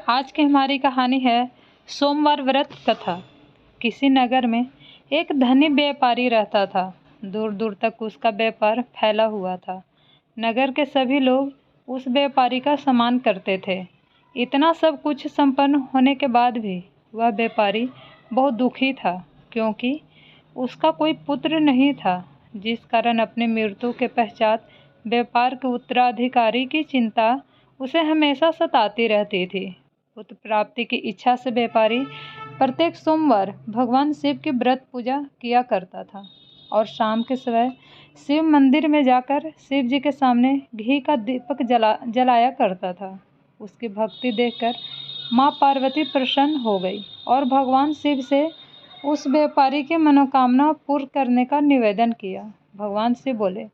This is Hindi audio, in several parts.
आज की हमारी कहानी है सोमवार व्रत कथा। किसी नगर में एक धनी व्यापारी रहता था। दूर दूर तक उसका व्यापार फैला हुआ था। नगर के सभी लोग उस व्यापारी का सम्मान करते थे। इतना सब कुछ संपन्न होने के बाद भी वह व्यापारी बहुत दुखी था, क्योंकि उसका कोई पुत्र नहीं था, जिस कारण अपनी मृत्यु के पश्चात व्यापार के उत्तराधिकारी की चिंता उसे हमेशा सताती रहती थी। पुत्र प्राप्ति की इच्छा से व्यापारी प्रत्येक सोमवार भगवान शिव की व्रत पूजा किया करता था और शाम के समय शिव मंदिर में जाकर शिव जी के सामने घी का दीपक जलाया करता था। उसकी भक्ति देखकर माँ पार्वती प्रसन्न हो गई और भगवान शिव से उस व्यापारी की मनोकामना पूर्ण करने का निवेदन किया। भगवान शिव बोले,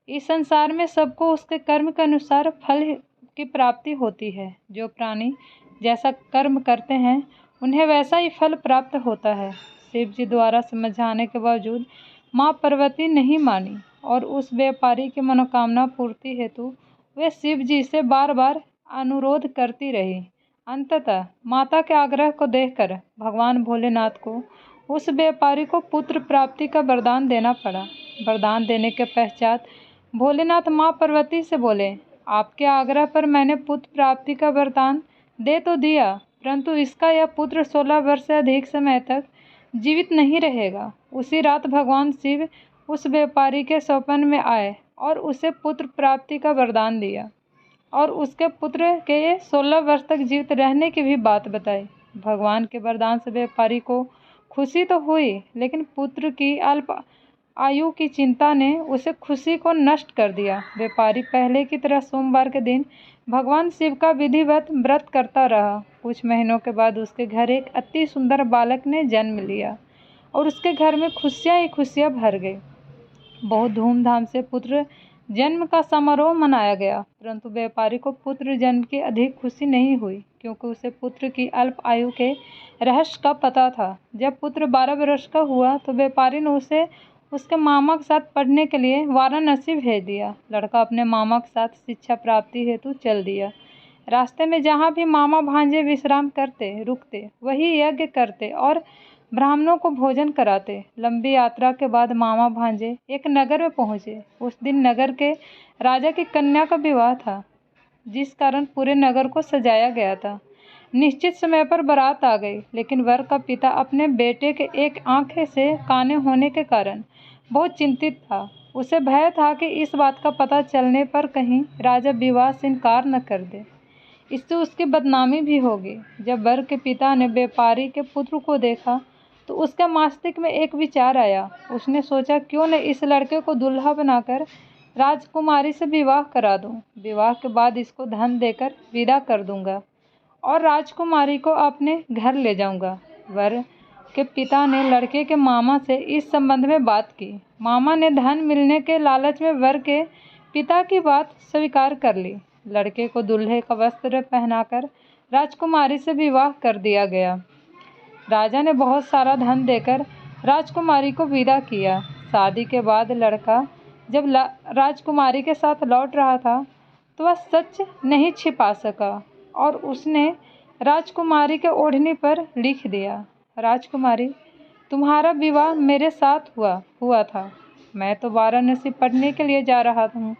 इस संसार में सबको उसके कर्म के अनुसार फल की प्राप्ति होती है। जो प्राणी जैसा कर्म करते हैं उन्हें वैसा ही फल प्राप्त होता है। शिव जी द्वारा समझाने के बावजूद माँ पार्वती नहीं मानी और उस व्यापारी की मनोकामना पूर्ति हेतु वे शिव जी से बार बार अनुरोध करती रही। अंततः माता के आग्रह को देखकर भगवान भोलेनाथ को उस व्यापारी को पुत्र प्राप्ति का वरदान देना पड़ा। वरदान देने के पश्चात भोलेनाथ माँ पार्वती से बोले, आपके आग्रह पर मैंने पुत्र प्राप्ति का वरदान दे तो दिया, परंतु इसका यह पुत्र 16 वर्ष से अधिक समय तक जीवित नहीं रहेगा। उसी रात भगवान शिव उस व्यापारी के स्वप्न में आए और उसे पुत्र प्राप्ति का वरदान दिया और उसके पुत्र के 16 वर्ष तक जीवित रहने की भी बात बताई। भगवान के वरदान से व्यापारी को खुशी तो हुई, लेकिन पुत्र की अल्प आयु की चिंता ने उसे खुशी को नष्ट कर दिया। व्यापारी पहले की तरह सोमवार के दिन भगवान शिव का विधिवत व्रत करता रहा। कुछ महीनों के बाद उसके घर एक अति सुंदर बालक ने जन्म लिया और उसके घर में खुशियाँ ही खुशियाँ भर गई। बहुत धूमधाम से पुत्र जन्म का समारोह मनाया गया, परंतु व्यापारी को पुत्र जन्म की अधिक खुशी नहीं हुई, क्योंकि उसे पुत्र की अल्प आयु के रहस्य का पता था। जब पुत्र 12 वर्ष का हुआ तो व्यापारी ने उसे उसके मामा के साथ पढ़ने के लिए वाराणसी भेज दिया। लड़का अपने मामा के साथ शिक्षा प्राप्ति हेतु चल दिया। रास्ते में जहाँ भी मामा भांजे विश्राम करते रुकते, वही यज्ञ करते और ब्राह्मणों को भोजन कराते। लंबी यात्रा के बाद मामा भांजे एक नगर में पहुँचे। उस दिन नगर के राजा की कन्या का विवाह था, जिस कारण पूरे नगर को सजाया गया था। निश्चित समय पर बारात आ गई, लेकिन वर का पिता अपने बेटे के एक आंख से काने होने के कारण बहुत चिंतित था। उसे भय था कि इस बात का पता चलने पर कहीं राजा विवाह से इनकार न कर दे, इससे उसकी बदनामी भी होगी। जब वर के पिता ने व्यापारी के पुत्र को देखा तो उसके मस्तिष्क में एक विचार आया। उसने सोचा, क्यों न इस लड़के को दूल्हा बनाकर राजकुमारी से विवाह करा दूं। विवाह के बाद इसको धन देकर विदा कर दूंगा और राजकुमारी को अपने घर ले जाऊंगा। वर के पिता ने लड़के के मामा से इस संबंध में बात की। मामा ने धन मिलने के लालच में वर के पिता की बात स्वीकार कर ली। लड़के को दूल्हे का वस्त्र पहनाकर राजकुमारी से विवाह कर दिया गया। राजा ने बहुत सारा धन देकर राजकुमारी को विदा किया। शादी के बाद लड़का जब राजकुमारी के साथ लौट रहा था तो वह सच नहीं छिपा सका और उसने राजकुमारी के ओढ़नी पर लिख दिया, राजकुमारी, तुम्हारा विवाह मेरे साथ हुआ था। मैं तो वाराणसी पढ़ने के लिए जा रहा हूँ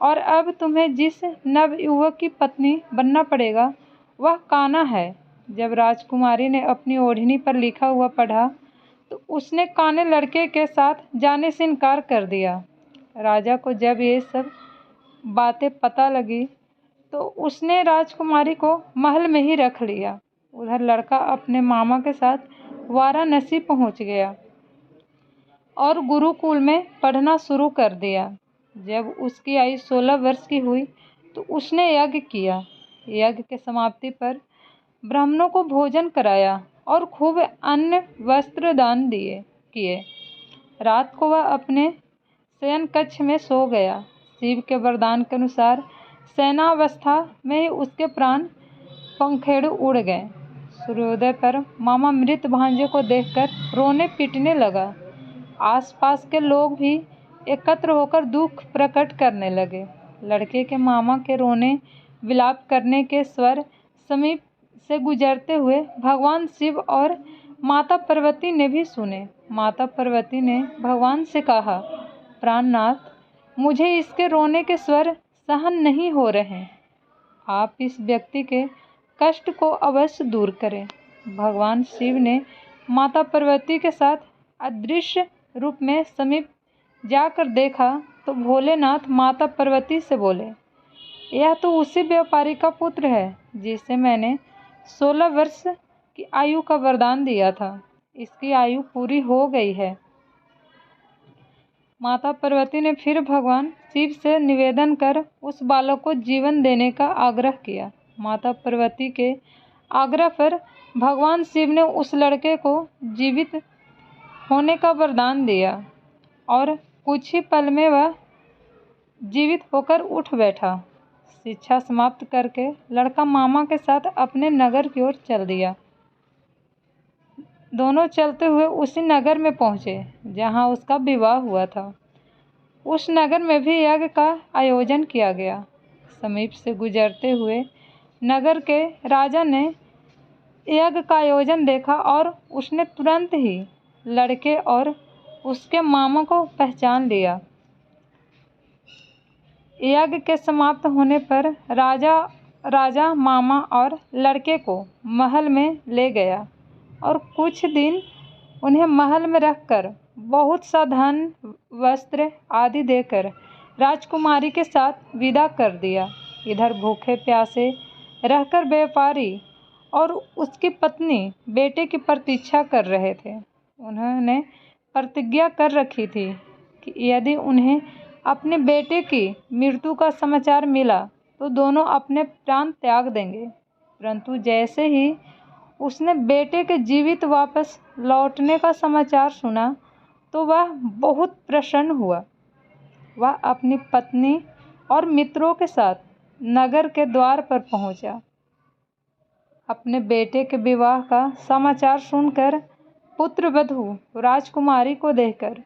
और अब तुम्हें जिस नवयुवक की पत्नी बनना पड़ेगा वह कान्हा है। जब राजकुमारी ने अपनी ओढ़नी पर लिखा हुआ पढ़ा तो उसने काने लड़के के साथ जाने से इनकार कर दिया। राजा को जब ये सब बातें पता लगी तो उसने राजकुमारी को महल में ही रख लिया। उधर लड़का अपने मामा के साथ वाराणसी पहुंच गया और गुरुकुल में पढ़ना शुरू कर दिया। जब उसकी आयु 16 वर्ष की हुई तो उसने यज्ञ किया। यज्ञ के समाप्ति पर ब्राह्मणों को भोजन कराया और खूब अन्न वस्त्र दान किए। रात को वह अपने शयन कक्ष में सो गया। शिव के वरदान के अनुसार शयनावस्था में ही उसके प्राण पंखेड़ु उड़ गए। सूर्योदय पर मामा मृत भांजे को देखकर रोने पीटने लगा। आसपास के लोग भी एकत्र होकर दुख प्रकट करने लगे। लड़के के मामा के रोने विलाप करने के स्वर समीप से गुजरते हुए भगवान शिव और माता पार्वती ने भी सुने। माता पार्वती ने भगवान से कहा, प्राणनाथ, मुझे इसके रोने के स्वर सहन नहीं हो रहे। आप इस व्यक्ति के कष्ट को अवश्य दूर करें। भगवान शिव ने माता पार्वती के साथ अदृश्य रूप में समीप जाकर देखा तो भोलेनाथ माता पार्वती से बोले, यह तो उसी व्यापारी का पुत्र है जिसे मैंने 16 वर्ष की आयु का वरदान दिया था। इसकी आयु पूरी हो गई है। माता पार्वती ने फिर भगवान शिव से निवेदन कर उस बालक को जीवन देने का आग्रह किया। माता पार्वती के आग्रह पर भगवान शिव ने उस लड़के को जीवित होने का वरदान दिया और कुछ ही पल में वह जीवित होकर उठ बैठा। शिक्षा समाप्त करके लड़का मामा के साथ अपने नगर की ओर चल दिया। दोनों चलते हुए उसी नगर में पहुँचे जहाँ उसका विवाह हुआ था। उस नगर में भी यज्ञ का आयोजन किया गया। समीप से गुजरते हुए नगर के राजा ने यज्ञ का आयोजन देखा और उसने तुरंत ही लड़के और उसके मामा को पहचान लिया। यज्ञ के समाप्त होने पर राजा मामा और लड़के को महल में ले गया और कुछ दिन उन्हें महल में रखकर बहुत सा धन, वस्त्र आदि देकर राजकुमारी के साथ विदा कर दिया। इधर भूखे प्यासे रहकर व्यापारी और उसकी पत्नी बेटे की प्रतीक्षा कर रहे थे। उन्होंने प्रतिज्ञा कर रखी थी कि यदि उन्हें अपने बेटे की मृत्यु का समाचार मिला तो दोनों अपने प्राण त्याग देंगे। परंतु जैसे ही उसने बेटे के जीवित वापस लौटने का समाचार सुना तो वह बहुत प्रसन्न हुआ। वह अपनी पत्नी और मित्रों के साथ नगर के द्वार पर पहुंचा। अपने बेटे के विवाह का समाचार सुनकर पुत्रवधू राजकुमारी को देखकर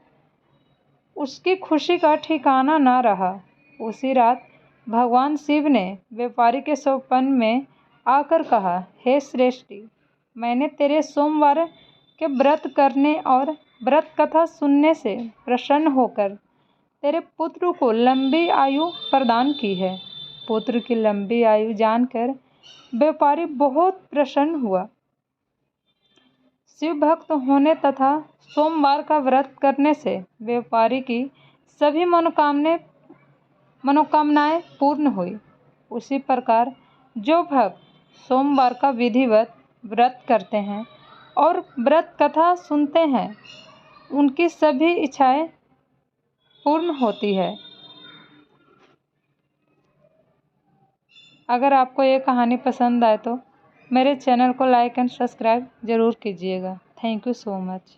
उसकी खुशी का ठिकाना न रहा। उसी रात भगवान शिव ने व्यापारी के स्वप्न में आकर कहा, हे श्रेष्ठी, मैंने तेरे सोमवार के व्रत करने और व्रत कथा सुनने से प्रसन्न होकर तेरे पुत्र को लंबी आयु प्रदान की है। पुत्र की लंबी आयु जानकर व्यापारी बहुत प्रसन्न हुआ। शिव भक्त होने तथा सोमवार का व्रत करने से व्यापारी की सभी मनोकामनाएं पूर्ण हुई। उसी प्रकार जो भक्त सोमवार का विधिवत व्रत करते हैं और व्रत कथा सुनते हैं, उनकी सभी इच्छाएं पूर्ण होती है। अगर आपको ये कहानी पसंद आए तो मेरे चैनल को लाइक एंड सब्सक्राइब ज़रूर कीजिएगा। Thank you so much.